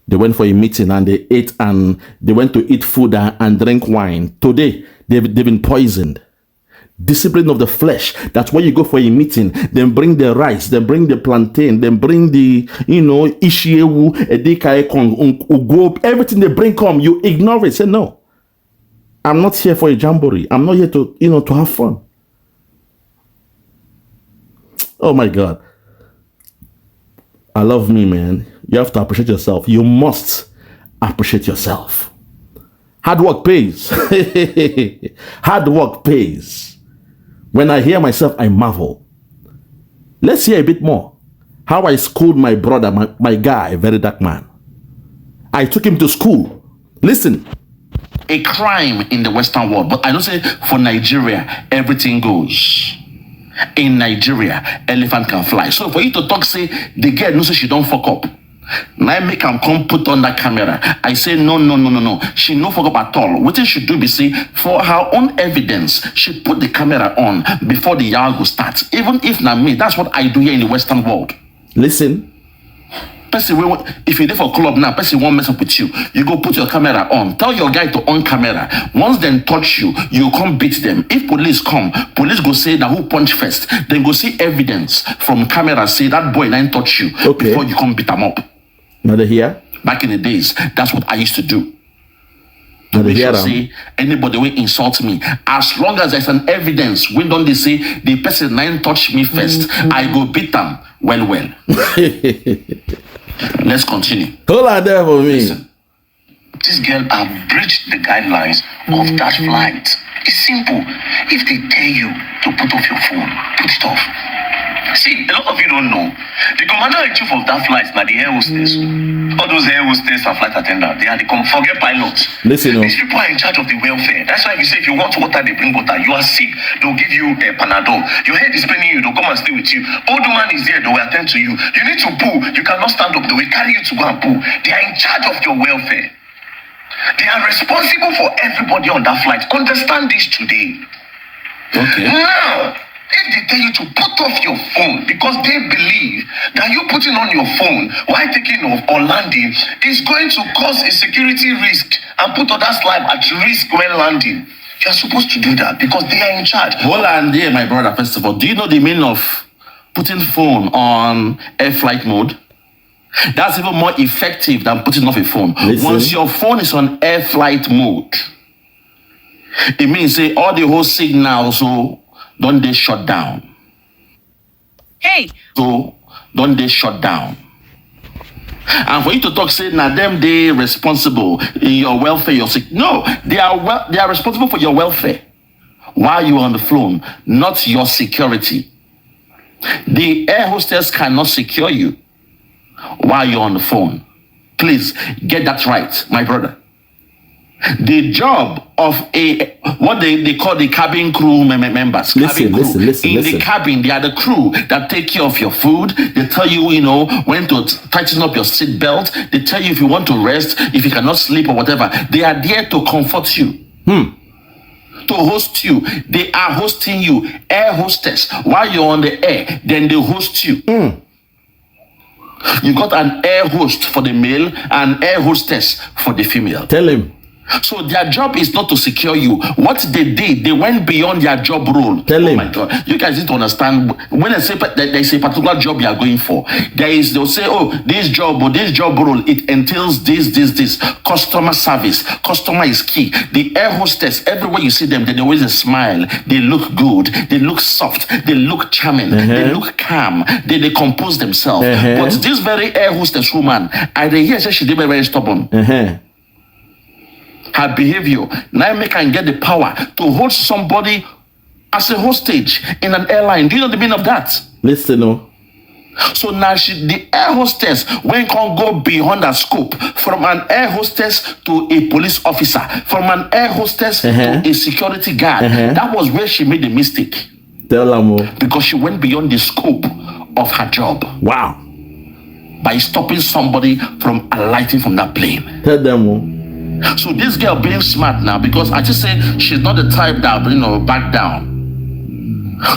They went for a meeting and they ate and they went to eat food and drink wine. Today, they've been poisoned. Discipline of the flesh. That's why you go for a meeting, then bring the rice, then bring the plantain, then bring the, ishiewu, edikaekong, ugo, everything they bring come, you ignore it. Say, no, I'm not here for a jamboree. I'm not here to, to have fun. Oh my God. I love me, man. You have to appreciate yourself. You must appreciate yourself. Hard work pays. Hard work pays. When I hear myself, I marvel. Let's hear a bit more. How I schooled my brother, my guy, a very dark man. I took him to school. Listen. A crime in the Western world. But I don't say for Nigeria, everything goes. In Nigeria, elephant can fly. So for you to talk, say, the girl knows she don't fuck up. Now I make him come put on that camera. I say, no. She no fuck up at all. What she do be say, for her own evidence, she put the camera on before the yard starts. Even if not me, that's what I do here in the Western world. Listen. Person, if you're there for club now, person won't mess up with you. You go put your camera on. Tell your guy to on camera. Once they touch you, you come beat them. If police come, police go say that who punch first. Then go see evidence from camera say that boy didn't touch you before you come beat them up. Another here? Back in the days, that's what I used to do. To make sure say anybody will insult me. As long as there's an evidence, when don't they say the person didn't touch me first, I go beat them. Well. Let's continue. Hold on there for me. Listen, this girl have breached the guidelines of that flight. It's simple. If they tell you to put off your phone, put it off. See, a lot of you don't know. The commander-in-chief of that flight, now the air hostess. All those air hostess and flight attendants, they are the forget pilots. Listen, these people are in charge of the welfare. That's why you say if you want water, they bring water. You are sick, they'll give you a Panadol. Your head is paining you, they'll come and stay with you. Old man is there, they will attend to you. You need to poo, you cannot stand up, they will carry you to go and poo. They are in charge of your welfare. They are responsible for everybody on that flight. Understand this today. Okay. Now, if they tell you to put off your phone because they believe that you putting on your phone while taking off or landing is going to cause a security risk and put others' life at risk when landing, you are supposed to do that because they are in charge. Hold on there, my brother. First of all, do you know the meaning of putting phone on air flight mode? That's even more effective than putting off a phone. Listen. Once your phone is on air flight mode, it means say all the whole signals don't they shut down. Hey. So don't they shut down. And for you to talk, say now them they responsible in your welfare, your sick. No, they are responsible for your welfare while you're on the phone, not your security. The air hostess cannot secure you while you're on the phone. Please get that right, my brother. The job of what they call the cabin crew members. Listen. The cabin, they are the crew that take care of your food. They tell you, when to tighten up your seat belt. They tell you if you want to rest, if you cannot sleep or whatever. They are there to comfort you. To host you. They are hosting you. Air hostess. While you're on the air, then they host you. You got an air host for the male and air hostess for the female. Tell him. So their job is not to secure you. What they did, they went beyond their job role. Tell him. Oh my God. You guys need to understand, when I say there's a particular job you are going for, they'll say, this job role, it entails this. Customer service. Customer is key. The air hostess, everywhere you see them, they always smile. They look good. They look soft. They look charming. They look calm. They compose themselves. But this very air hostess woman, I hear say she did very stubborn. Her behavior now make her get the power to hold somebody as a hostage in an airline. Do you know the meaning of that? Listen, So now the air hostess when can go beyond her scope, from an air hostess to a police officer, from an air hostess to a security guard. That was where she made the mistake. Because she went beyond the scope of her job. Wow. By stopping somebody from alighting from that plane. Tell them. So this girl being smart now, because I just say she's not the type that back down.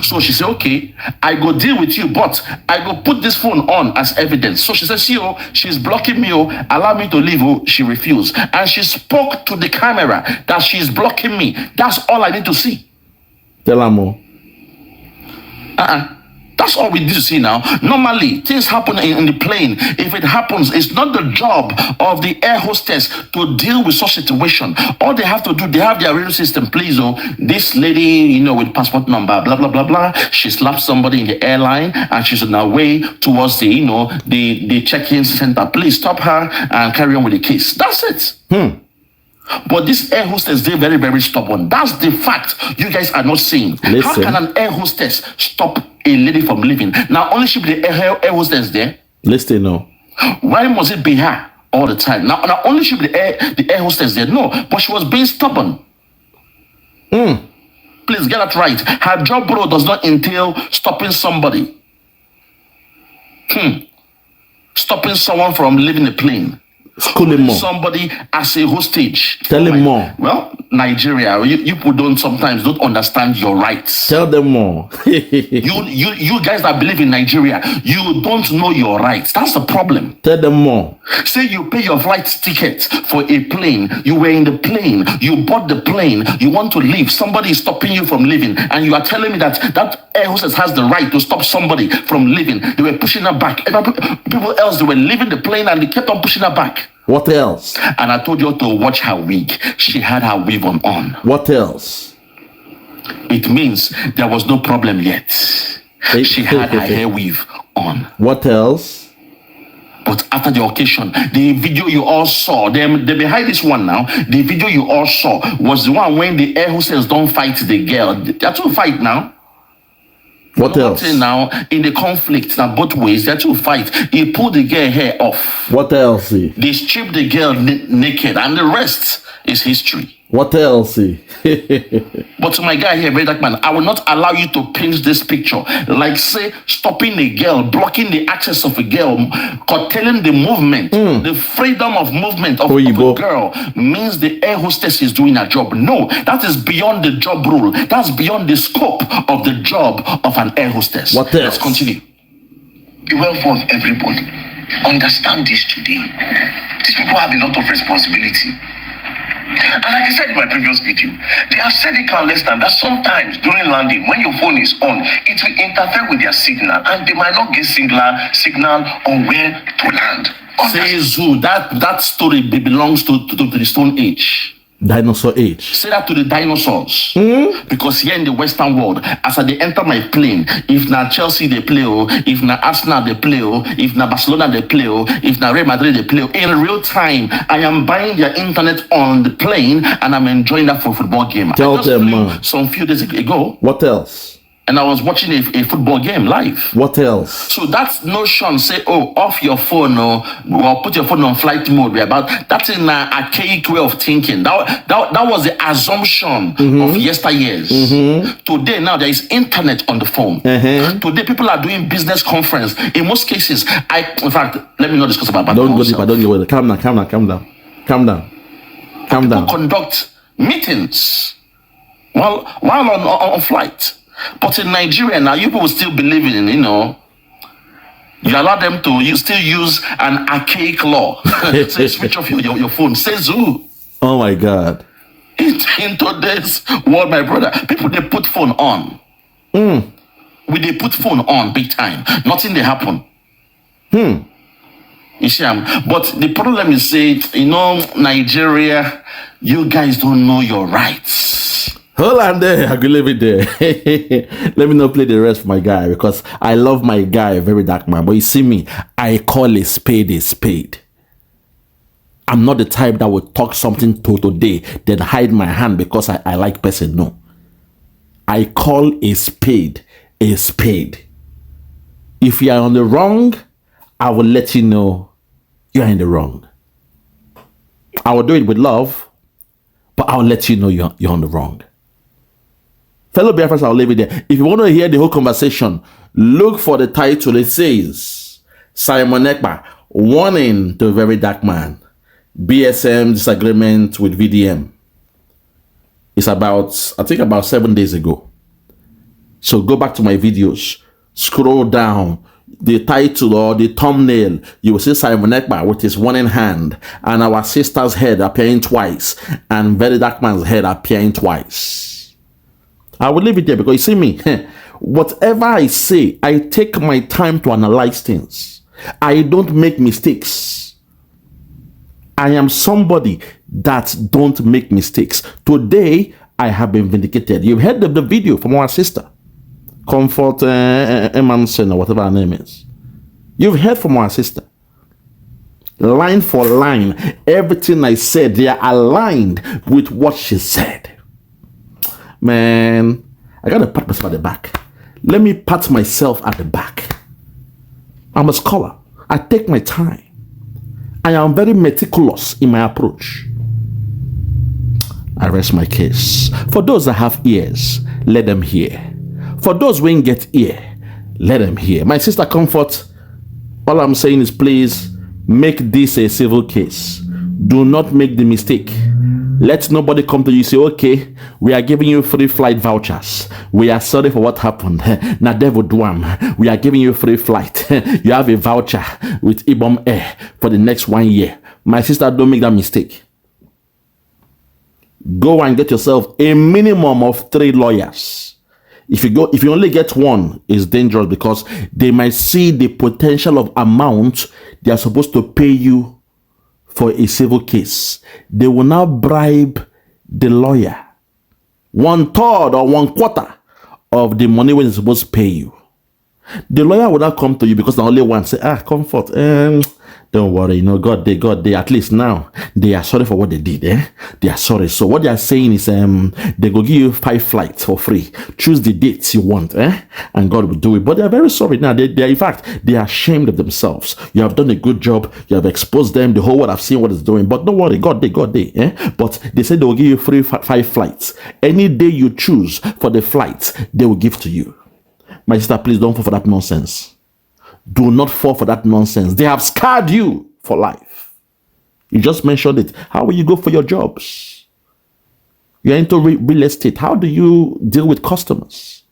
So she said, okay, I go deal with you, but I go put this phone on as evidence. So she said, see, she's blocking me, allow me to leave. She refused. And she spoke to the camera that she's blocking me. That's all I need to see. Tell her more. That's all we need to see now. Normally, things happen in the plane. If it happens, it's not the job of the air hostess to deal with such situation. All they have to do, they have their radio system. Please, this lady, with passport number, blah, blah, blah, blah. She slapped somebody in the airline and she's on her way towards the check-in center. Please stop her and carry on with the case. That's it. But this air hostess, they're very, very stubborn. That's the fact you guys are not seeing. Listen. How can an air hostess stop a lady from leaving? Now, only she be the air hostess there. Listen, Why must it be her all the time. Now, not only should be the air hostess there, no, but she was being stubborn. Please get that right. Her job role does not entail stopping somebody. Stopping someone from leaving a plane. School him more. Somebody as a hostage. Tell him more. Well, Nigeria, you people sometimes don't understand your rights. Tell them more. you guys that believe in Nigeria, you don't know your rights. That's the problem. Tell them more. Say you pay your flight ticket for a plane. You were in the plane. You bought the plane. You want to leave. Somebody is stopping you from leaving. And you are telling me that air hostess has the right to stop somebody from leaving. They were pushing her back. People else, they were leaving the plane and they kept on pushing her back. What else? And I told you to watch her wig. She had her wig on. What else? It means there was no problem yet. She had her hair weave on. What else? But after the occasion, the video you all saw, they behind this one now, the video you all saw was the one when the air hostess don't fight the girl. They are to fight now. What else? Now, in the conflict, now both ways, they're to fight. He pulled the girl hair off. What else? They stripped the girl naked, and the rest is history. What else? But to my guy here, very dark man, I will not allow you to paint this picture. Like, say, stopping a girl, blocking the access of a girl, curtailing the movement, the freedom of movement of a girl means the air hostess is doing her job. No, that is beyond the job rule. That's beyond the scope of the job of an air hostess. What else? Let's continue. The welfare of everybody. Understand this today. These people have a lot of responsibility. And like I said in my previous video, they have said it countless times that sometimes during landing, when your phone is on, it will interfere with their signal and they might not get signal on where to land. Says who? That story belongs to the Stone Age. Dinosaur age. Say that to the dinosaurs. Because here in the Western world, as they enter my plane, if na Chelsea they play, if na Arsenal they play, if na Barcelona they play, if na Real Madrid they play, in real time, I am buying their internet on the plane and I'm enjoying that for a football game. Tell them, some few days ago. What else? And I was watching a football game live. What else? So that notion, say, oh, off your phone, or put your phone on flight mode. That's an archaic way of thinking. That was the assumption of yesteryears. Today, now there is internet on the phone. Today, people are doing business conference. In most cases, in fact, let me not discuss about that. Don't go deeper. Don't go deeper. Calm down. People conduct meetings while on flight. But in Nigeria now, you people still believe in, you allow them to still use an archaic law. Say switch off your phone. Says who? Oh my God. In today's world, my brother, people, they put phone on. They put phone on big time. Nothing they happen. You see, but the problem is, say, Nigeria, you guys don't know your rights. Hold on there. I could leave it there. Let me not play the rest for my guy because I love my guy, very dark man. But you see me, I call a spade a spade. I'm not the type that would talk something to today, then hide my hand because I like person. No. I call a spade a spade. If you are on the wrong, I will let you know you are in the wrong. I will do it with love, but I'll let you know you're on the wrong. Fellow Biafrans, I'll leave it there. If you want to hear the whole conversation, look for the title. It says, Simon Ekpa, warning to a very dark man. BSM disagreement with VDM. It's about 7 days ago. So go back to my videos. Scroll down. The title or the thumbnail, you will see Simon Ekpa with his warning hand and our sister's head appearing twice and very dark man's head appearing twice. I will leave it there because you see me, whatever I say, I take my time to analyze things. I don't make mistakes. I am somebody that don't make mistakes. Today, I have been vindicated. You've heard the video from our sister, Comfort EMMANSON or whatever her name is. You've heard from our sister. Line for line, everything I said, they are aligned with what she said. Man, I gotta pat myself at the back. Let me pat myself at the back. I'm a scholar. I take my time. I am very meticulous in my approach. I rest my case. For those that have ears, let them hear. For those who ain't get ear, let them hear. My sister Comfort, all I'm saying is please make this a civil case. Do not make the mistake. Let nobody come to you and say, okay, we are giving you free flight vouchers. We are sorry for what happened. Now, devil duam. We are giving you free flight. You have a voucher with Ibom Air for the next 1 year. My sister, don't make that mistake. Go and get yourself a minimum of 3 lawyers. If you only get one, it's dangerous because they might see the potential of amount they are supposed to pay you for a civil case. They will now bribe the lawyer 1/3 or 1/4 of the money when they're supposed to pay you. The lawyer will not come to you because the only one say, Comfort, don't worry, God, they, at least now, they are sorry for what they did, They are sorry. So what they are saying is, they will give you 5 flights for free. Choose the dates you want, and God will do it. But they are very sorry now. They are, in fact, they are ashamed of themselves. You have done a good job. You have exposed them. The whole world have seen what it's doing. But don't worry, God, they, But they said they will give you free 5 flights. Any day you choose for the flights, they will give to you. My sister, please don't fall for that nonsense. Do not fall for that nonsense. They have scarred you for life. You just mentioned it. How will you go for your jobs? You're into real estate. How do you deal with customers?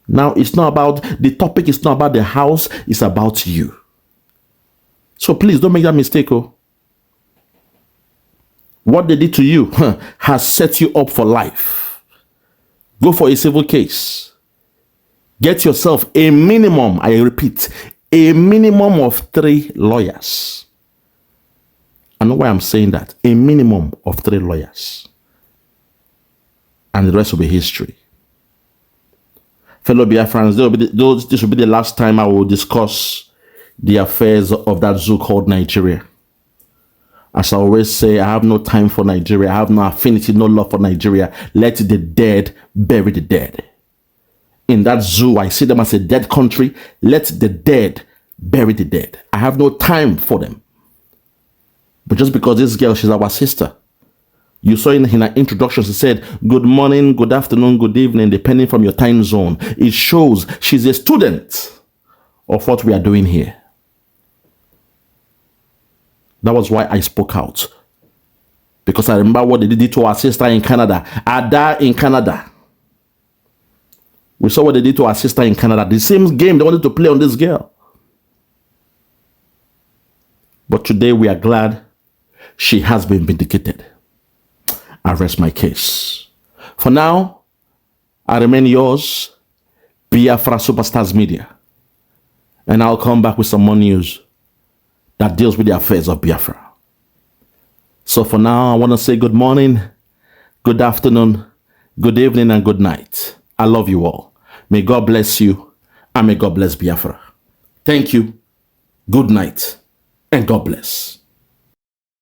Now, it's not about, the topic is not about the house, it's about you. So please don't make that mistake. What they did to you has set you up for life. Go for a civil case. Get yourself a minimum, I repeat, a minimum of 3 lawyers. I know why I'm saying that. A minimum of 3 lawyers. And the rest will be history. Fellow Biafrans, this will be the last time I will discuss the affairs of that zoo called Nigeria. As I always say, I have no time for Nigeria. I have no affinity, no love for Nigeria. Let the dead bury the dead. In that zoo, I see them as a dead country. Let the dead bury the dead. I have no time for them. But just because this girl, she's our sister. You saw in her introduction, she said, good morning, good afternoon, good evening, depending from your time zone. It shows she's a student of what we are doing here. That was why I spoke out. Because I remember what they did to our sister in Canada. Ada in Canada. We saw what they did to our sister in Canada. The same game they wanted to play on this girl. But today we are glad she has been vindicated. I rest my case. For now, I remain yours, Biafra Superstars Media. And I'll come back with some more news that deals with the affairs of Biafra. So for now, I want to say good morning, good afternoon, good evening, and good night. I love you all. May God bless you, and may God bless Biafra. Thank you, good night, and God bless.